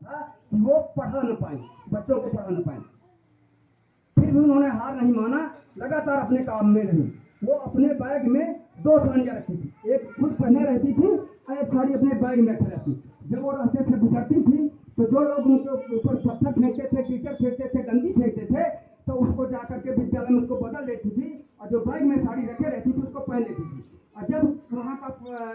था कि वो पढ़ा न पाए, बच्चों को पढ़ा न पाए। फिर भी उन्होंने हार नहीं माना, लगातार अपने काम में रही। वो अपने बैग में 2 साड़ियाँ रखी थी, एक खुद पहने रहती थी और एक साड़ी अपने बैग में रखी रहती। जब वो रास्ते से गुजरती थी तो जो लोग उनके ऊपर पत्थर फेंकते थे, कीचड़ फेंकते थे, गंदी फेंकते थे, तो उसको जाकर के विद्यालय में उसको बदल देती थी और जो बैग में साड़ी रखे रहती थी उसको पहन लेती थी। और जब वहाँ का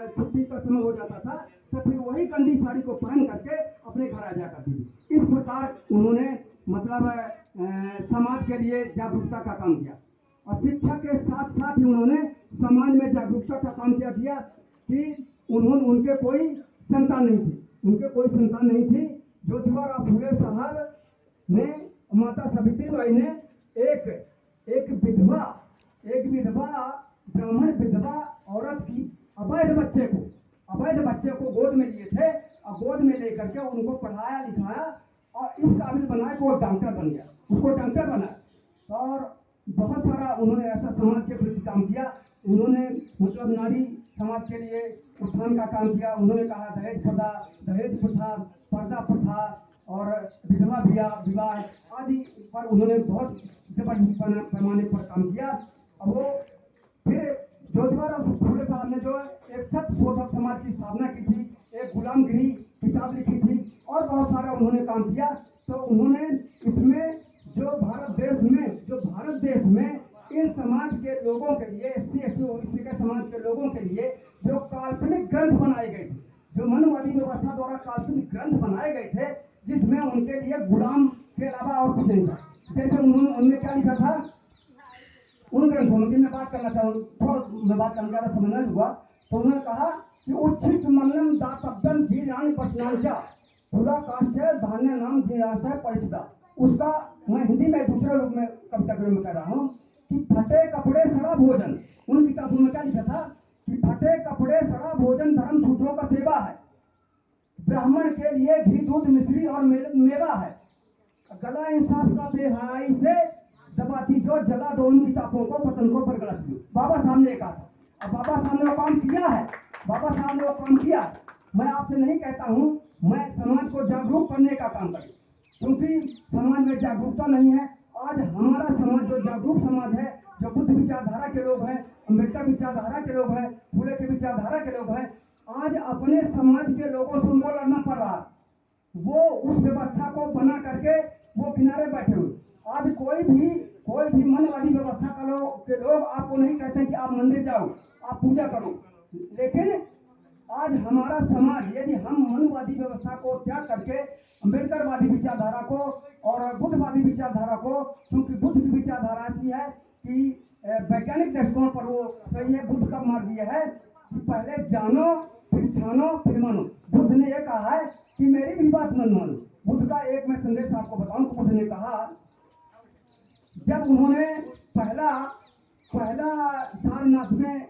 छुट्टी का समय हो जाता था तो फिर वही गंदी साड़ी को पहन करके अपने घर आ जा करती थी। इस प्रकार उन्होंने मतलब समाज के लिए जागरूकता का काम किया और शिक्षा के साथ साथ ही उन्होंने समाज में जागरूकता का काम किया कि उनके कोई संतान नहीं थी, उनके कोई संतान नहीं थी। ज्योतिबा फुले साहब ने, माता सावित्रीबाई ने एक विधवा ब्राह्मण विधवा औरत की अवैध बच्चे को गोद में लिए थे और गोद में लेकर के उनको पढ़ाया लिखाया और इस काबिल बनाया कि वो डॉक्टर बन गया, उसको डॉक्टर बनाया। और बहुत सारा उन्होंने ऐसा समाज के प्रति काम किया। उन्होंने मतलब नारी समाज के लिए उत्थान का काम किया। उन्होंने कहा दहेज प्रथा, पर्दा प्रथा और विधवा विवाह आदि पर उन्होंने बहुत जबरदस्त पैमाने पर काम किया। और वो फिर ज्योतिबा फुले साहब ने जो एक सत्यशोधक समाज की स्थापना की थी, एक गुलामगिरी किताब लिखी थी और बहुत सारा उन्होंने काम किया। तो उन्होंने इसमें जो भारत देश में इन समाज के लोगों के लिए, एससी एसटी ओबीसी के समाज के लोगों के लिए जो काल्पनिक ग्रंथ बनाए गए थे, जो मनुवादी व्यवस्था द्वारा काल्पनिक ग्रंथ बनाए गए थे, जिसमें उनके लिए गुलाम के अलावा और कुछ नहीं था। जैसे उन्होंने उनमें क्या लिखा था, उन ग्रंथों में मैं बात करना चाहूँ, थोड़ा मैं बात करने ज़्यादा समझ नहीं हुआ। तो उन्होंने कहा कि उच्छिष्ट मन्नम दातव्यम जीरान पशनांचा खुदा काश्चय धान्य नाम जीराशय परिषदा। उसका मैं हिंदी में दूसरे रूप में कविता में कह रहा हूँ कि फटे कपड़े सड़ा भोजन, उन किताबों में क्या लिखा था कि फटे कपड़े सड़ा भोजन धर्म सूत्रों का सेवा है, ब्राह्मण के लिए घी दूध मिश्री और मेवा है, गला इंसाफ का बेहाई से दबाती जो जला दो उन किताबों को पतंगों पर गलत दी। बाबा साहब ने कहा था और बाबा साहब ने वो काम किया है, बाबा साहब ने वो काम किया। मैं आपसे नहीं कहता हूँ मैं समाज को जागरूक करने का काम करूँ, क्योंकि समाज में जागरूकता नहीं है। आज हमारा समाज जो जागरूक समाज है, जो बुद्ध विचारधारा के लोग हैं, अम्बेडकर विचारधारा के लोग हैं, फुले के विचारधारा के लोग हैं, आज अपने समाज के लोगों से उनको लड़ना पड़ रहा। वो उस व्यवस्था को बना करके वो किनारे बैठे हुए। आज कोई भी मनवादी व्यवस्था के लोग आपको नहीं कहते कि आप मंदिर जाओ, आप पूजा करो, लेकिन आज हमारा समाज यदि हम मनवादी व्यवस्था को त्याग करके अम्बेडकरवादी विचारधारा को और बुद्धवादी विचारधारा को, क्योंकि बुद्ध की विचारधारा ऐसी है कि वैज्ञानिक दृष्टिकोण पर वो सही है। बुद्ध का मार्ग ये है कि पहले जानो फिर छानो फिर मानो। बुद्ध ने यह कहा है कि मेरी भी बात मत मानो। बुद्ध का एक मैं संदेश आपको बताऊं कि बुद्ध ने कहा, जब उन्होंने पहला सारनाथ में